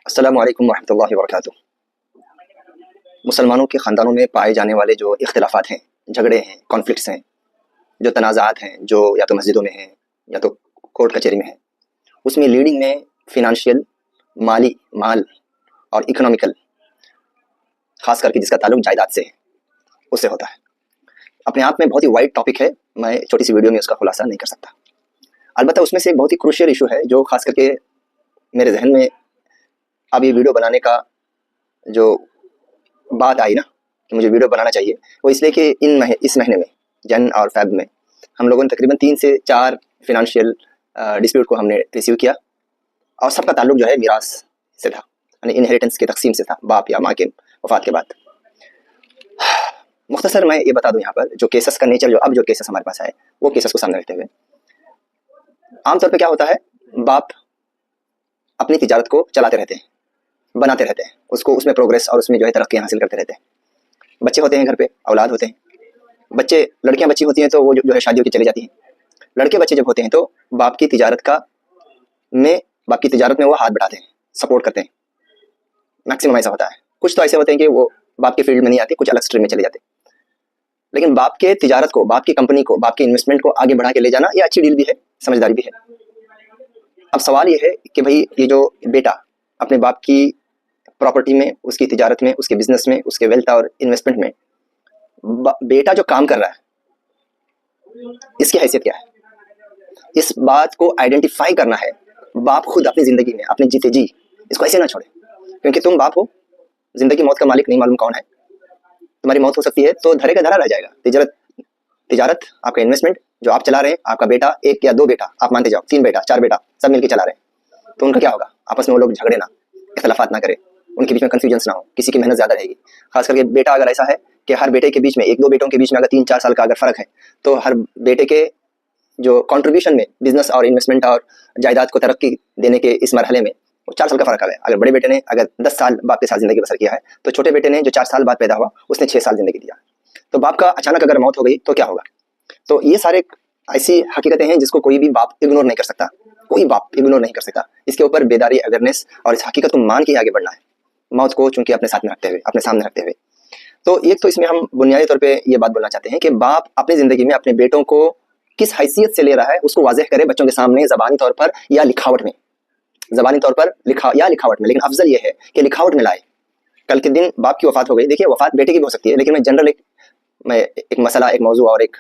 अस्सलामु अलैकुम वरहमतुल्लाहि वबरकातुहू। मुसलमानों के ख़ानदानों में पाए जाने वाले जो इख्तिलाफ़ात हैं, झगड़े हैं, कॉन्फ्लिक्ट्स हैं, जो तनाज़ात हैं, जो या तो मस्जिदों में हैं या तो कोर्ट कचहरी में हैं, उसमें लीडिंग में फ़िनांशियल, माली, माल और इकोनॉमिकल, ख़ास करके जिसका ताल्लुक जायदाद से है, उससे होता है। अपने आप में बहुत ही वाइड टॉपिक है, मैं छोटी सी वीडियो में उसका खुलासा नहीं कर सकता। अलबत्ता उसमें से एक बहुत ही क्रूशियल इशू है जो ख़ास करके मेरे जहन में अब ये वीडियो बनाने का जो बात आई ना कि मुझे वीडियो बनाना चाहिए, वो इसलिए कि इस महीने में जन और फेब में हम लोगों ने तकरीबन 3 से 4 फिनंशियल डिस्प्यूट को हमने रिसीव किया और सबका ताल्लुक जो है मीरास से था, यानी इनहेरिटेंस की तकसीम से था, बाप या माँ के वफात के बाद। मुख्तसर मैं ये बता दूं यहाँ पर जो केसेस का नेचर, जो अब जो केसेस हमारे पास आए वो केसेस को सामने रखते हुए, आमतौर पर क्या होता है, बाप अपनी तिजारत को चलाते रहते हैं, बनाते रहते हैं, उसको उसमें प्रोग्रेस और उसमें जो है तरक्की हासिल करते रहते हैं। बच्चे होते हैं घर पे, औलाद होते हैं, बच्चे लड़कियां बच्ची होती हैं तो वो जो है शादियों की चली जाती हैं। लड़के बच्चे जब होते हैं तो बाप की तिजारत में वो हाथ बढ़ाते हैं, सपोर्ट करते हैं। मैक्सिमम ऐसा होता है। कुछ तो ऐसे होते हैं कि वो बाप के फील्ड में नहीं आते, कुछ अलग स्ट्रीम में चले जाते हैं। लेकिन बाप के तिजारत को, बाप की कंपनी को, बाप के इन्वेस्टमेंट को आगे बढ़ा के ले जाना ये अच्छी डील भी है, समझदारी भी है। अब सवाल ये है कि भाई ये जो बेटा अपने बाप की प्रॉपर्टी में, उसकी तिजारत में, उसके बिजनेस में, उसके वेल्थ और इन्वेस्टमेंट में बेटा जो काम कर रहा है, इसकी हैसियत क्या है, इस बात को आइडेंटिफाई करना है। बाप खुद अपनी जिंदगी में, अपने जीते जी इसको ऐसे ना छोड़े, क्योंकि तुम बाप हो, जिंदगी मौत का मालिक नहीं मालूम कौन है, तुम्हारी मौत हो सकती है तो धरे का धरा रह जाएगा। तिजारत आपका इन्वेस्टमेंट जो आप चला रहे हैं, आपका बेटा, एक या दो बेटा, आप मानते जाओ 3 बेटा 4 बेटा सब मिलकर चला रहे हैं, तो उनका क्या होगा? आपस में वो लोग झगड़े ना, इख्तलाफात ना करें, उनके बीच में कन्फ्यूजन्स ना हो, किसी की मेहनत ज्यादा रहेगी। खास करके बेटा अगर ऐसा है कि हर बेटे के बीच में, 1-2 बेटों के बीच में अगर 3-4 साल का अगर फर्क है, तो हर बेटे के जो कंट्रीब्यूशन में बिजनेस और इन्वेस्टमेंट और जायदाद को तरक्की देने के इस मरहले में वो 4 साल का फर्क आ गया। अगर बड़े बेटे ने अगर 10 साल बाप के साथ जिंदगी बसर किया है, तो छोटे बेटे ने जो 4 साल बाद पैदा हुआ उसने 6 साल जिंदगी दिया। तो बाप का अचानक अगर मौत हो गई तो क्या होगा? तो ये सारे ऐसी हकीकतें हैं जिसको कोई भी बाप इग्नोर नहीं कर सकता, कोई बाप इग्नोर नहीं कर सकता। इसके ऊपर बेदारी, अवेयरनेस और इस हकीकत को मान के आगे बढ़ना है, मौत को चूंकि अपने साथ में रखते हुए, अपने सामने रखते हुए। तो एक तो इसमें हम बुनियादी तौर पे ये बात बोलना चाहते हैं कि बाप अपनी जिंदगी में अपने बेटों को किस हैसियत से ले रहा है उसको वाज़ेह करे बच्चों के सामने, ज़बानी तौर पर या लिखावट में। ज़बानी तौर पर लिखावट में, लेकिन अफजल ये है कि लिखावट में लाए। कल के दिन बाप की वफात हो गई, देखिए वफात बेटे की भी हो सकती है, लेकिन मैं जनरल एक मसला, एक मौजू और एक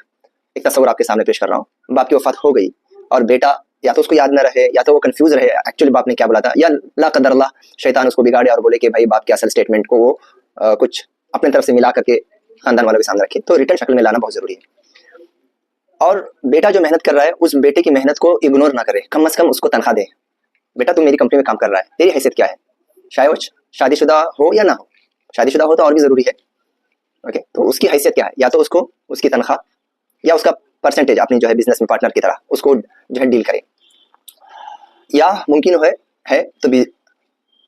तस्वर आपके सामने पेश कर रहा हूँ। बाप की वफात हो गई और बेटा या तो उसको याद न रहे, या तो वो कंफ्यूज रहे एक्चुअली बाप ने क्या बोला था, या ला कदर अल्लाह शैतान उसको बिगाड़े और बोले कि भाई बाप के असल स्टेटमेंट को वो कुछ अपने तरफ से मिला करके खानदान वालों के सामने रखे। तो रिटर्न शक्ल में लाना बहुत जरूरी है। और बेटा जो मेहनत कर रहा है उस बेटे की मेहनत को इग्नोर ना करे, कम से कम उसको तनख्वाह दे। बेटा तुम मेरी कंपनी में काम कर रहा है, तेरी हैसियत क्या है, चाहे वो शादीशुदा हो या ना हो, शादीशुदा हो तो और भी जरूरी है, ओके, तो उसकी हैसियत क्या है, या तो उसको उसकी तनख्वाह या उसका परसेंटेज अपनी जो है बिजनेस में पार्टनर की तरह उसको जो है डील करे, या मुमकिन है तो भी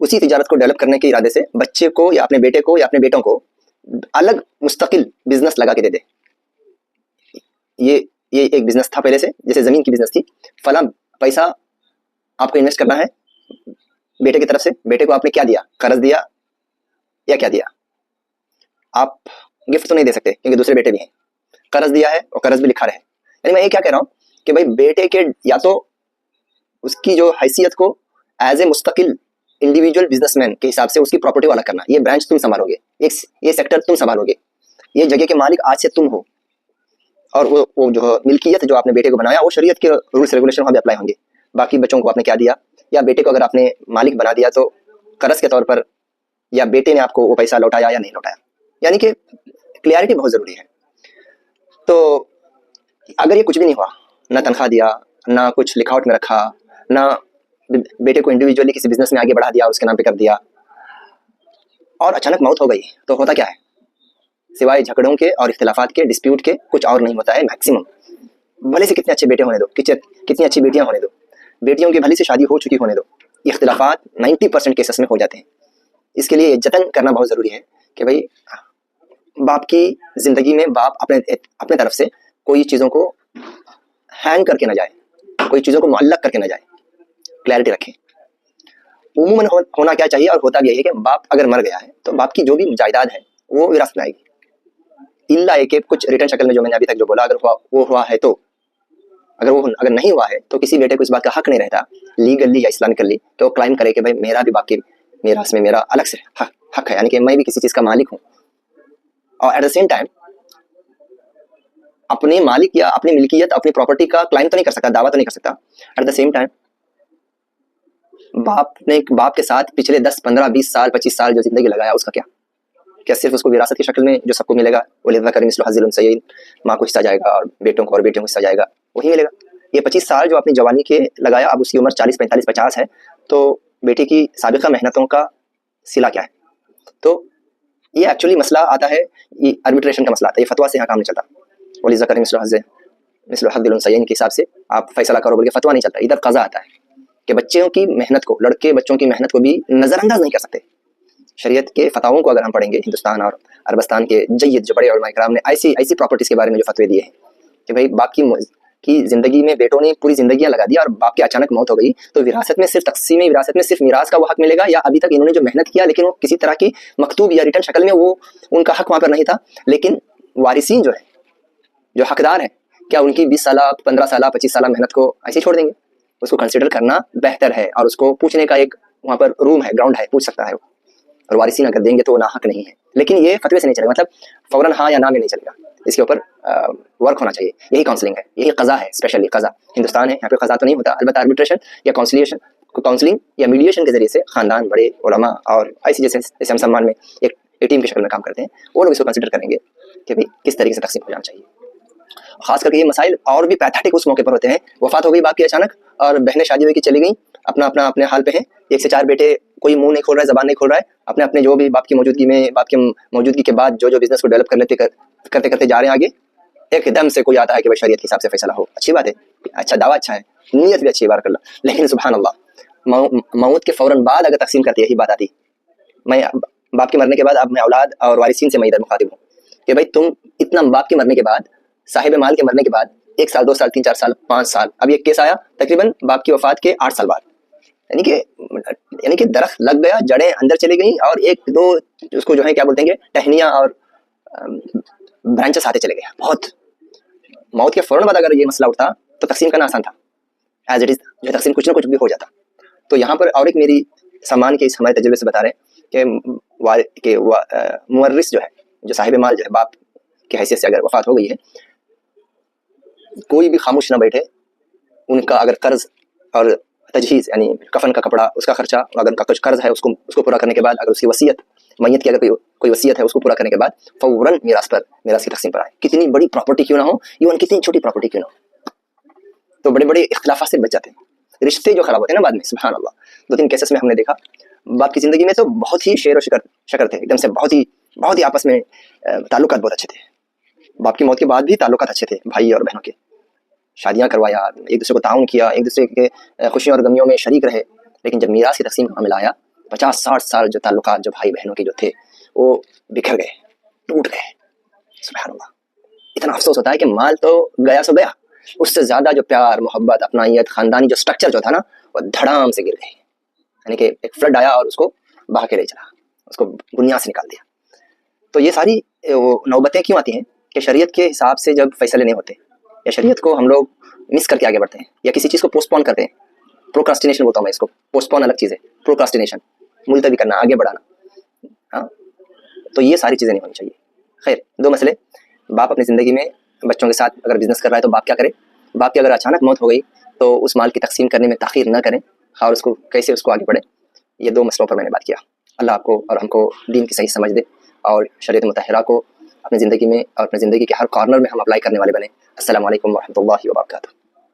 उसी तिजारत को डेवलप करने के इरादे से बच्चे को या अपने बेटे को या अपने बेटों को अलग मुस्तकिल बिजनेस लगा के दे दे। ये एक बिजनेस था पहले से, जैसे जमीन की बिजनेस थी, फला पैसा आपको इन्वेस्ट करना है बेटे की तरफ से। बेटे को आपने क्या दिया, कर्ज दिया या क्या दिया? आप गिफ्ट तो नहीं दे सकते क्योंकि दूसरे बेटे भी हैं, कर्ज दिया है और कर्ज भी लिखा रहे। यानी मैं ये क्या कह रहा हूँ कि भाई बेटे के या तो उसकी जो हैसियत को एज ए मुस्तकिल इंडिविजुअल बिजनेसमैन के हिसाब से उसकी प्रॉपर्टी वाला करना, ये ब्रांच तुम संभालोगे, ये सेक्टर तुम संभालोगे, ये जगह के मालिक आज से तुम हो, और वो जो मिल्कियत जो आपने बेटे को बनाया वो शरीयत के रूल्स रेगुलेशन वहाँ भी अप्लाई होंगे। बाकी बच्चों को आपने क्या दिया, या बेटे को अगर आपने मालिक बना दिया तो कर्ज के तौर पर, या बेटे ने आपको वो पैसा लौटाया या नहीं लौटाया, यानी कि क्लियरिटी बहुत जरूरी है। तो अगर ये कुछ भी नहीं हुआ, ना तनख्वाह दिया, ना कुछ लिखावट में रखा, ना बेटे को इंडिविजुअली किसी बिजनेस में आगे बढ़ा दिया और उसके नाम पे कर दिया, और अचानक मौत हो गई, तो होता क्या है? सिवाय झगड़ों के और इख्तिलाफात के, डिस्प्यूट के, कुछ और नहीं होता है मैक्सिमम। भले से कितने अच्छे बेटे होने दो, कितनी अच्छी बेटियां होने दो, बेटियों की भली से शादी हो चुकी होने दो, इख्तिलाफात 90% केसेस में हो जाते हैं। इसके लिए जतन करना बहुत जरूरी है कि भाई बाप की जिंदगी में बाप अपने तरफ से कोई चीज़ों को हैंग करके ना जाए, कोई चीज़ों को मुअल्लक करके ना जाए, क्लैरिटी रखें। उमूमन होना क्या चाहिए और होता भी यही है कि बाप अगर मर गया है तो बाप की जो भी जायदाद है वो विरासत में आएगी, इल्ला एक कुछ रिटर्न शक्ल में जो मैंने अभी तक जो बोला, अगर वो हुआ है तो, अगर नहीं हुआ है तो किसी बेटे को इस बात का हक नहीं रहता लीगली या इस्लामिकली कि वो क्लाइम करे कि भाई मेरा भी बाप की मीरास में मेरा अलग से हक है, यानी कि मैं भी किसी चीज का मालिक हूँ। और एट द सेम टाइम अपने मालिक या अपनी मिल्कियत अपनी प्रॉपर्टी का क्लाइम तो नहीं कर सकता, दावा तो नहीं कर सकता। एट द सेम टाइम बाप के साथ पिछले 10, 15, 20 साल 25 साल जो जिंदगी लगाया उसका क्या सिर्फ उसको विरासत की शक्ल में जो सबको मिलेगा वलिज़्ज़करि मिस्लु हज़्ज़िल उन्सयैन, माँ को हिस्सा जाएगा और बेटों को और बेटियों को हिस्सा जाएगा, वही मिलेगा। ये 25 साल जो अपनी जवानी के लगाया, अब उसकी उम्र 40, 45, 50 है, तो बेटे की साबिक़ा मेहनतों का सिला क्या है? तो ये एक्चुअली मसला आता है, ये आर्बिट्रेशन का मसला आता है, ये फतवा से यहाँ काम नहीं चलता। वलिज़्ज़करि मिस्लु हज़्ज़िल उन्सयैन के हिसाब से आप फैसला करो बोल के फतवा नहीं चलता, इधर कज़ा आता है कि बच्चों की मेहनत को, लड़के बच्चों की मेहनत को भी नज़रअंदाज नहीं कर सकते। शरीयत के फताओं को अगर हम पढ़ेंगे, हिंदुस्तान और अरबस्तान के जय्यद जो बड़े उलमा इकराम ने ऐसी प्रॉपर्टीज़ के बारे में जो फतवे दिए हैं कि भाई बाप की ज़िंदगी में बेटों ने पूरी ज़िंदगियाँ लगा दी और बाप की अचानक मौत हो गई, तो विरासत में सिर्फ तकसीम विरासत में सिर्फ मीरास का वो हक मिलेगा, या अभी तक इन्होंने जो मेहनत किया लेकिन वो किसी तरह की मकतूब या रिटर्न शक्ल में वो उनका हक वहाँ पर नहीं था, लेकिन वारिसीन जो है, जो हकदार है, क्या उनकी 20 साल 15 साल 25 साल मेहनत को ऐसे छोड़ देंगे? उसको कंसिडर करना बेहतर है और उसको पूछने का एक वहाँ पर रूम है, ग्राउंड है, पूछ सकता है वो, और वारिसीन अगर देंगे तो वो नाहक नहीं है। लेकिन ये फतवे से नहीं चलेगा, मतलब फौरन हाँ या ना में नहीं चलेगा, इसके ऊपर वर्क होना चाहिए। यही काउंसलिंग है, यही कज़ा है, स्पेशली कज़ा। हिंदुस्तान है, यहाँ पे कज़ा तो नहीं होता, अलबत्ता आर्बिट्रेशन या काउंसलिंग या मीडिएशन के जरिए से खानदान, बड़े उलमा और ऐसी जैसे हम सम्मान में एक टीम की शक्ल में काम करते हैं, वो लोग इसको कंसिडर करेंगे कि भाई किस तरीके से तकसीम हो जाना चाहिए। खास करके ये मसाइल और भी पैथेटिक उस मौके पर होते हैं, वफात हो गई बाप की अचानक और बहनें शादी हुई कि चली गई, अपने हाल पे हैं, 1 से 4 बेटे, कोई मुंह नहीं खोल रहा है, जबान नहीं खोल रहा है, अपने जो भी बाप की मौजूदगी के बाद जो बिजनेस को डेवलप करते करते जा रहे हैं आगे, एकदम से कोई आता है कि भाई शरीयत के हिसाब से फैसला हो, अच्छी बात है, अच्छा दावा अच्छा है, नीयत भी अच्छी, बारकल्लाह, लेकिन सुभान अल्लाह मौत के फौरन बाद अगर तकसीम करती यही बात आती, मैं बाप के मरने के बाद अब मैं औलाद और वारिसीन से मैं इधर मुखातिब हूँ कि भाई तुम इतना बाप के मरने के बाद, साहिब माल के मरने के बाद 1 साल 2 साल 3 4 साल 5 साल, अब एक केस आया तकरीबन बाप की वफात के 8 साल बाद, यानी कि दरख्त लग गया, जड़ें अंदर चली गई और 1-2 उसको जो है क्या बोलते हैं टहनियाँ और ब्रांचेस आते चले गए। बहुत मौत के फौरन बाद अगर ये मसला उठता तो तकसीम करना आसान था, एज इट इज जो तकसीम कुछ ना कुछ भी हो जाता। तो यहाँ पर और एक मेरी सम्मान के इस हमारे तजुर्बे से बता रहे हैं कि मुवर्रिस जो है, जो साहिब माल जो है, बाप की हैसियत से अगर वफात हो गई है, कोई भी खामोश ना बैठे, उनका अगर कर्ज और तजहीज़ यानी कफन का कपड़ा, उसका खर्चा, अगर उनका कुछ कर्ज है उसको पूरा करने के बाद, अगर उसकी वसीयत मैयत की अगर कोई वसीयत है उसको पूरा करने के बाद फौरन मीरास की तकसीम पर आए, कितनी बड़ी प्रॉपर्टी क्यों ना हो, इवन कितनी छोटी प्रॉपर्टी क्यों ना हो, तो बड़े बड़े इख्तिलाफात से बच जाते हैं, रिश्ते जो खराब होते हैं ना बाद में। सुभान अल्लाह 2-3 केसेस में हमने देखा, बाप की ज़िंदगी में तो बहुत ही शेर व शकर थे, एकदम से बहुत ही आपस में ताल्लुकात बहुत अच्छे थे, बाप की मौत के बाद भी ताल्लुकात अच्छे थे, भाई और बहनों के, शादियाँ करवाया, एक दूसरे को ताउन किया, एक दूसरे के खुशियों और गमियों में शरीक रहे। लेकिन जब मीरास की तकसीम का मामला आया, 50-60 साल जो ताल्लुकात जो भाई बहनों के जो थे वो बिखर गए, टूट गए। सुभान अल्लाह, इतना अफसोस होता है कि माल तो गया सो गया, उससे ज़्यादा जो प्यार मोहब्बत अपनाइयत खानदानी जो स्ट्रक्चर जो था ना, वो धड़ाम से गिर गए, यानी कि एक फ्लड आया और उसको बहा के ले चला, उसको बुनियाद से निकाल दिया। तो ये सारी वो नौबतें क्यों आती हैं कि शरीयत के हिसाब से जब फैसले नहीं होते, या शरीयत को हम लोग मिस करके आगे बढ़ते हैं, या किसी चीज़ को पोस्टपोन करते हैं, प्रोक्रास्टिनेशन बोलता हूँ मैं इसको, पोस्टपोन अलग चीज़ है, प्रोक्रास्टिनेशन मुलतवी करना, आगे बढ़ाना, हाँ, तो ये सारी चीज़ें नहीं होनी चाहिए। खैर, 2 मसले, बाप अपनी ज़िंदगी में बच्चों के साथ अगर बिजनेस कर रहा है तो बाप क्या करे, बाप की अगर अचानक मौत हो गई तो उस माल की तकसीम करने में ताख़ीर न करें, और उसको कैसे उसको आगे बढ़े, ये 2 मसलों पर मैंने बात किया। अल्लाह आपको और हमको दीन की सही समझ दे और शरीयत मुतहरा को अपनी ज़िंदगी में और अपनी ज़िंदगी के हर कॉर्नर में हम अप्लाई करने वाले बने। अस्सलामु अलैकुम व रहमतुल्लाहि व बरकातुहू।